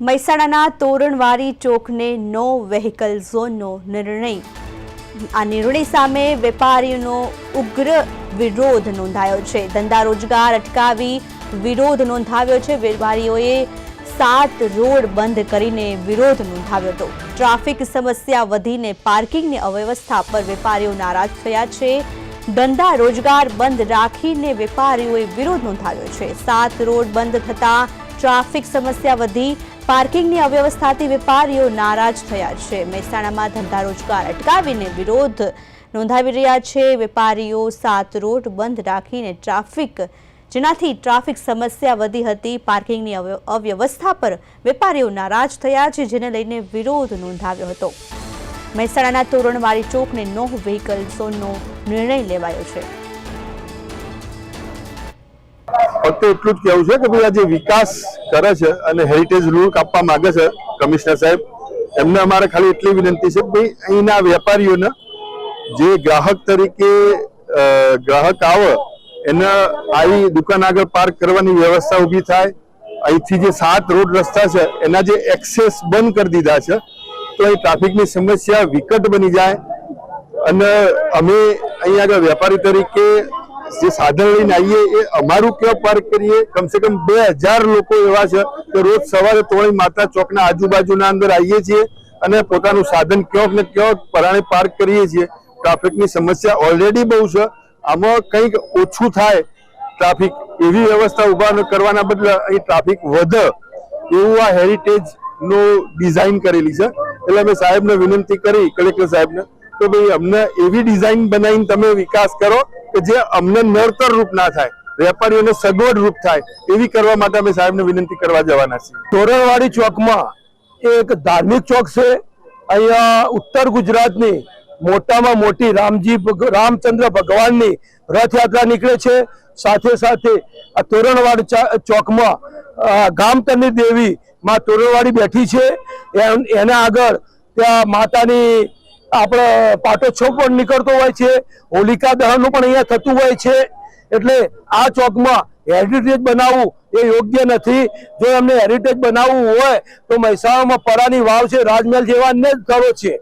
મહેસાણાના તોરણવારી ચોકને નો વેહિકલ ઝોનનો નિર્ણય સામે વેપારીઓનો ઉગ્ર વિરોધ નોંધાયો છે। ધંધા રોજગાર અટકાવી વિરોધ નોંધાવ્યો છે। વેપારીઓએ 7 રોડ બંધ કરીને વિરોધ નોંધાવ્યો હતો। ટ્રાફિક સમસ્યા વધીને પાર્કિંગની અવ્યવસ્થા પર વેપારીઓ નારાજ થયા છે। ધંધા રોજગાર બંધ રાખીને વેપારીઓએ વિરોધ નોંધાવ્યો છે। 7 રોડ બંધ થતા ટ્રાફિક સમસ્યા વધી, પાર્કિંગની અવ્યવસ્થાથી વેપારીઓ નારાજ થયા છે। મહેસાણામાં ધંધા રોજગાર અટકાવીને વિરોધ નોંધાવી રહ્યા છે। વેપારીઓ 7 રોડ બંધ રાખીને જેનાથી ટ્રાફિક સમસ્યા વધી હતી। પાર્કિંગની અવ્યવસ્થા પર વેપારીઓ નારાજ થયા છે, જેને લઈને વિરોધ નોંધાવ્યો હતો। મહેસાણાના તોરણવારી ચોકને નો વેહિકલ ઝોનનો નિર્ણય લેવાયો છે। ફક્ત એટલું જ કહેવું છે કે ભાઈ આ જે વિકાસ કરે છે અને હેરિટેજ રૂલ કાપવા માંગે છે કમિશનર સાહેબ, એમને અમારે ખાલી એટલી વિનંતી છે કે ભાઈ અહીંના વેપારીઓને જે ગ્રાહક તરીકે ગ્રાહક આવે એને આવી દુકાન આગળ પાર્ક કરવાની વ્યવસ્થા ઊભી થાય। અહીંથી જે 7 રોડ રસ્તા છે એના જે એક્સેસ બંધ કરી દીધા છે તો અહીં ટ્રાફિકની સમસ્યા વિકટ બની જાય। અને અમે અહીં આગળ વેપારી તરીકે જે સાધન લઈને આવીએ એ અમારું ક્યાં પાર્ક કરીએ? કમસે કમ 2000 લોકો એવા છે કે રોજ સવારે તોરણી માતા ચોકના આજુબાજુના અંદર આવીએ છીએ અને પોતાનું સાધન ક્યાંક ને ક્યાંક પરાણે પાર્ક કરીએ છીએ। ટ્રાફિકની સમસ્યા ઓલરેડી બહુ છે, આમાં કંઈક ઓછું થાય ટ્રાફિક એવી વ્યવસ્થા ઊભા કરવાના બદલે અહીં ટ્રાફિક વધે એવું આ હેરિટેજનો ડિઝાઇન કરેલી છે। એટલે અમે સાહેબને વિનંતી કરી, કલેક્ટર સાહેબને, તો ભાઈ અમને એવી ડિઝાઇન બનાવીને તમે વિકાસ કરો કે જે અમને નડતર રૂપ ના થાય, વેપારીઓને સગવડ રૂપ થાય, એવી કરવા માટે અમે સાહેબને વિનંતી કરવા જવાના છીએ। તોરણવાડી ચોકમાં એક ધાર્મિક ચોક છે। અહીંયા ઉત્તર ગુજરાતની મોટામાં મોટી રામચંદ્ર ભગવાનની રથયાત્રા નીકળે છે। સાથે સાથે આ તોરણવાડી ચોકમાં ગામતરની દેવી માં તોરણવાડી બેઠી છે। એના આગળ ત્યાં માતાની આપણે પાટોત્સવ પણ નીકળતો હોય છે, હોલિકા દહનનું પણ અહીંયા થતું હોય છે। એટલે આ ચોકમાં હેરિટેજ બનાવવું એ યોગ્ય નથી। જો એમને હેરિટેજ બનાવવું હોય તો મહેસાણામાં પરાની વાવ છે, રાજમહેલ જેવા અન્ય સ્થળો છે।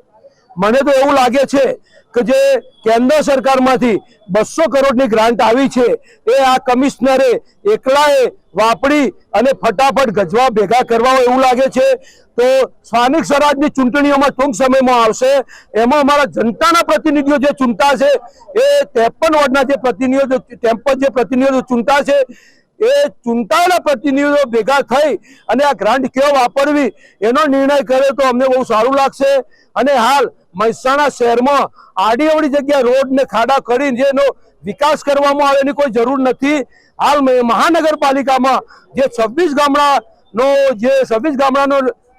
મને તો એવું લાગે છે કે જે કેન્દ્ર સરકારમાંથી 200 કરોડની ગ્રાન્ટ આવી છે એ આ કમિશનરે એકલાએ વાપરી અને ફટાફટ ગજવા ભેગા કરવા હોય એવું લાગે છે। તો સ્થાનિક સ્વરાજની ચૂંટણીઓમાં ટૂંક સમયમાં આવશે, એમાં અમારા જનતાના પ્રતિનિધિઓ જે ચૂંટાશે એ 53 વોર્ડના જે પ્રતિનિધિઓ ચૂંટાશે એ ચૂંટાયેલા પ્રતિનિધિઓ ભેગા થઈ અને આ ગ્રાન્ટ કેવો વાપરવી એનો નિર્ણય કરે તો અમને બહુ સારું લાગશે। અને હાલ મહેસાણા શહેરમાં આડીઅવળી જગ્યા રોડ ને ખાડા કરીને જેનો વિકાસ કરવામાં આવે એની કોઈ જરૂર નથી। હાલ મહાનગરપાલિકામાં જે 26 ગામડાનો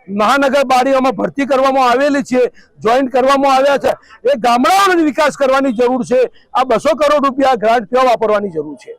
મહાનગરપાલિકામાં ભરતી કરવામાં આવેલી છે, જોઈન્ટ કરવામાં આવ્યા છે, એ ગામડાઓનો વિકાસ કરવાની જરૂર છે। આ 200 કરોડ રૂપિયા ગ્રાન્ટ કેવા વાપરવાની જરૂર છે।